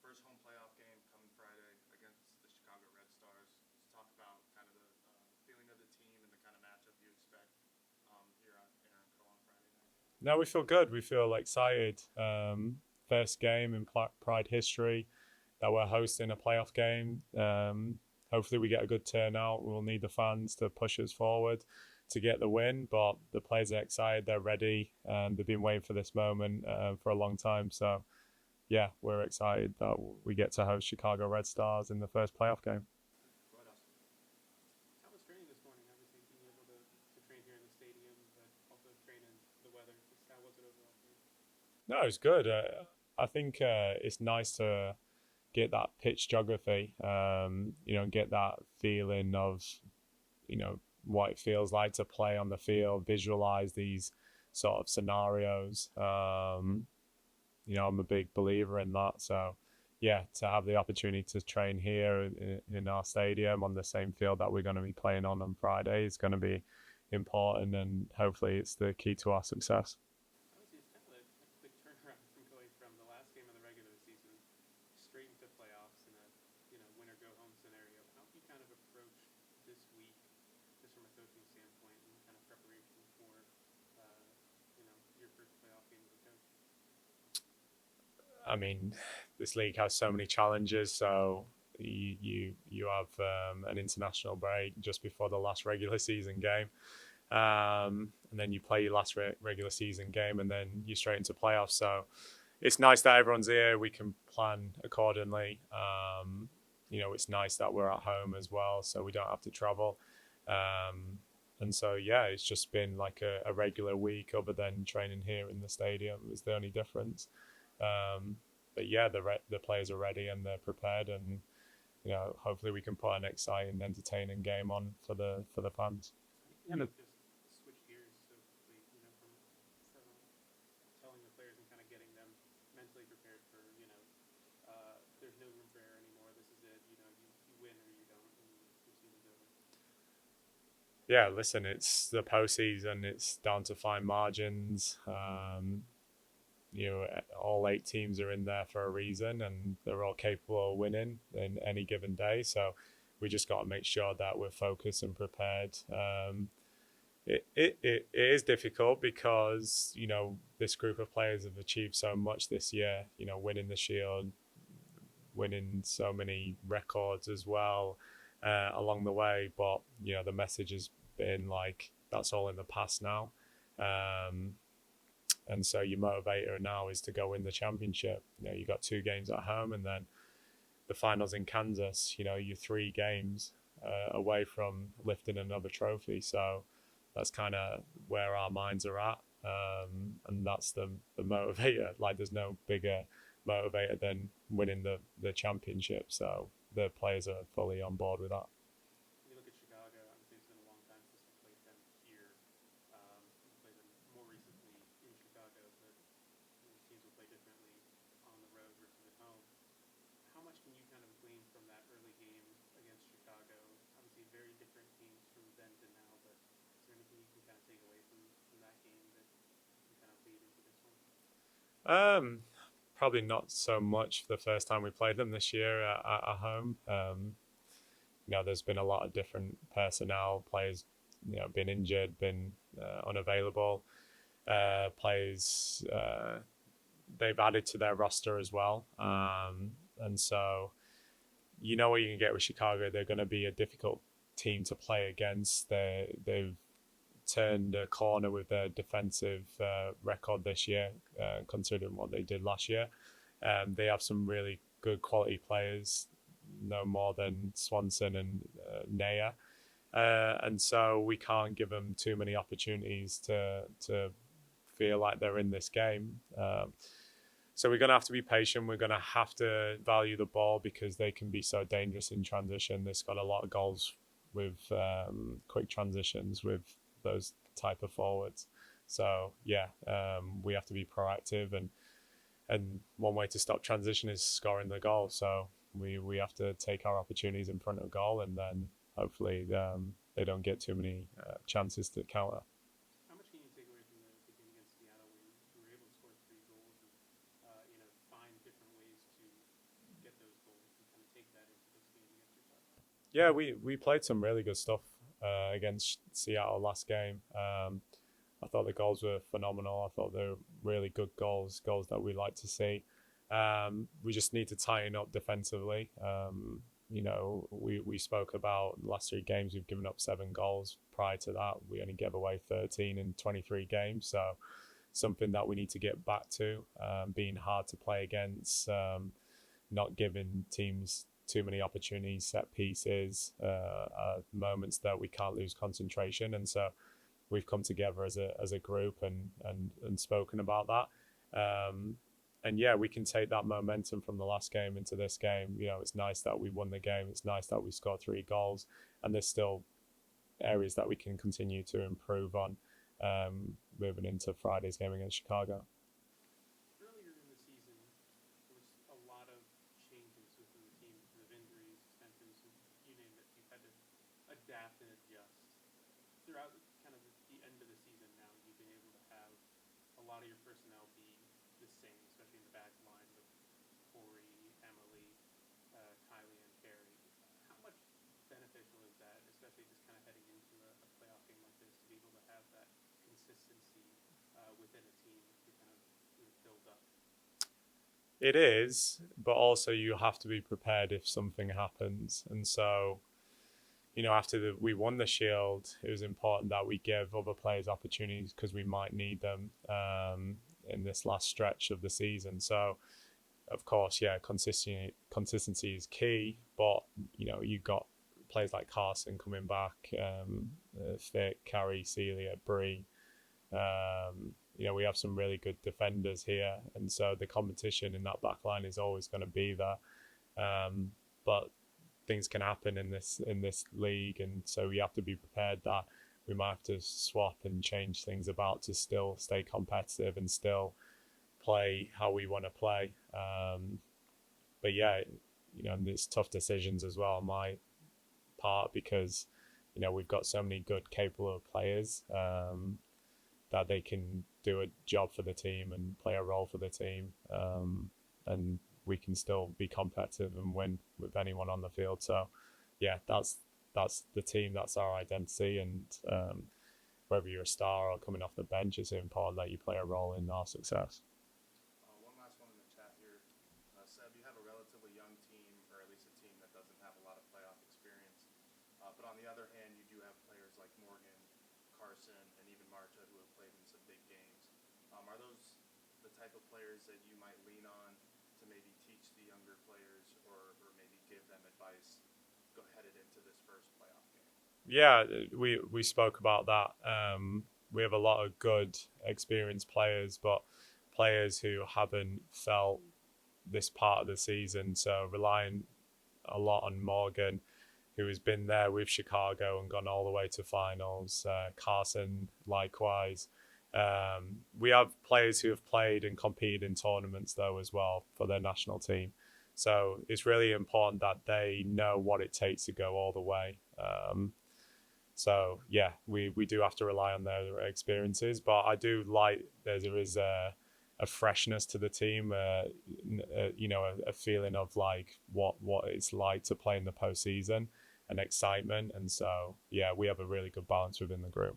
first home playoff game coming Friday against the Chicago Red Stars. Let's talk about kind of the feeling of the team and the kind of matchup you expect here on Aaron Co on Friday night. No, we feel good. We feel excited. First game in Pride history that we're hosting a playoff game. Hopefully, we get a good turnout. We'll need the fans to push us forward to get the win. But the players are excited. They're ready, and they've been waiting for this moment for a long time. So, yeah, we're excited that we get to host Chicago Red Stars in the first playoff game. Go ahead, Austin. How was training this morning? Obviously, being able to train here in the stadium, but also train in the weather. Just how was it overall for you? No, it's good. I think it's nice to get that pitch geography, get that feeling of, what it feels like to play on the field, visualize these sort of scenarios. I'm a big believer in that. So, yeah, to have the opportunity to train here in our stadium on the same field that we're going to be playing on Friday is going to be important, and hopefully it's the key to our success. Obviously, it's kind of a quick turnaround from going from the last game of the regular season straight into playoffs in a win or go home scenario. How do you kind of approach this week, just from a coaching standpoint, and kind of preparation for your first playoff game as a coach? I mean, this league has so many challenges. So you have an international break just before the last regular season game, and then you play your last regular season game, and then you're straight into playoffs. So it's nice that everyone's here. We can plan accordingly. It's nice that we're at home as well, so we don't have to travel. And so, yeah, it's just been like a regular week other than training here in the stadium is the only difference. But yeah, the players are ready and they're prepared, and hopefully we can put an exciting, entertaining game on for the fans. Yeah, just switch gears so quickly, from telling the players and kind of getting them mentally prepared for, there's no room for error anymore. This is it. You win or you don't, and your season's over. Yeah, listen, it's the postseason. It's down to fine margins. All 8 teams are in there for a reason, and they're all capable of winning in any given day. So we just got to make sure that we're focused and prepared. It is difficult because this group of players have achieved so much this year. Winning the Shield, winning so many records as well along the way. But the message has been like that's all in the past now. And so your motivator now is to go win the championship. You got 2 games at home, and then the finals in Kansas. You're 3 games away from lifting another trophy. So that's kind of where our minds are at, and that's the motivator. Like there's no bigger motivator than winning the championship. So the players are fully on board with that. When you look at Chicago, obviously it's been a long time since we played them here. We played them more recently in Chicago, but teams will play differently on the road versus at home. How much can you kind of glean from that early game against Chicago? Obviously, very different teams from then to now, but is there anything you can kind of take away from that game that can kind of lead into this one? Probably not so much the first time we played them this year at home. There's been a lot of different personnel, players, been injured, been unavailable. Players they've added to their roster as well, and so what you can get with Chicago. They're going to be a difficult team to play against. They've turned a corner with their defensive record this year, considering what they did last year. They have some really good quality players, no more than Swanson and Naya. And so we can't give them too many opportunities to feel like they're in this game. So we're going to have to be patient. We're going to have to value the ball because they can be so dangerous in transition. They've got a lot of goals with quick transitions with those type of forwards. So yeah, we have to be proactive, and one way to stop transition is scoring the goal. So we have to take our opportunities in front of goal, and then hopefully they don't get too many chances to counter. How much can you take away from the game against Seattle, where you were able to score 3 goals and find different ways to take that into this game against Chicago? Yeah, we played some really good stuff against Seattle last game. I thought the goals were phenomenal. I thought they were really good goals that we like to see. We just need to tighten up defensively. We spoke about the last 3 games, we've given up 7 goals. Prior to that, we only gave away 13 in 23 games. So something that we need to get back to, being hard to play against, not giving teams too many opportunities, set pieces, moments that we can't lose concentration. And so we've come together as a group and spoken about that. And yeah, we can take that momentum from the last game into this game. It's nice that we won the game. It's nice that we scored 3 goals, and there's still areas that we can continue to improve on moving into Friday's game against Chicago. Earlier in the season, there was a lot of changes within the team because of injuries, suspensions, you name it. You've had to adapt and adjust. Throughout kind of the end of the season now, you've been able to have a lot of your personnel be the same, especially in the back line with Corey, Emily, Kylie, and Carrie. How much beneficial is that, especially just kind of heading into a playoff game like this, to be able to have that consistency within a team to kind of build up? It is, but also you have to be prepared if something happens. And so, after we won the Shield, it was important that we give other players opportunities because we might need them in this last stretch of the season. So, of course, yeah, consistency is key. But you got players like Carson coming back, Vic, Carrie, Celia, Bree. We have some really good defenders here, and so the competition in that back line is always going to be there. But things can happen in this league, and so we have to be prepared that we might have to swap and change things about to still stay competitive and still play how we want to play. But yeah, there's tough decisions as well on my part because we've got so many good, capable players that they can do a job for the team and play a role for the team, and we can still be competitive and win with anyone on the field. So yeah, that's the team, that's our identity, and whether you're a star or coming off the bench, it's important that you play a role in our success. One last one in the chat here. Seb, you have a relatively young team, or at least a team that doesn't have a lot of playoff experience. But on the other hand, you do have players like Morgan, Carson, and even Marta who have played in some big games. Are those the type of players that you might lean on to maybe teach the younger players or maybe give them advice headed into this first playoff game? Yeah, we spoke about that. We have a lot of good, experienced players, but players who haven't felt this part of the season. So relying a lot on Morgan, who has been there with Chicago and gone all the way to finals. Carson, likewise. We have players who have played and competed in tournaments, though, as well, for their national team. So it's really important that they know what it takes to go all the way. So, yeah, we do have to rely on their experiences. But I do like there is a freshness to the team, a feeling of like what it's like to play in the postseason and excitement. And so, yeah, we have a really good balance within the group.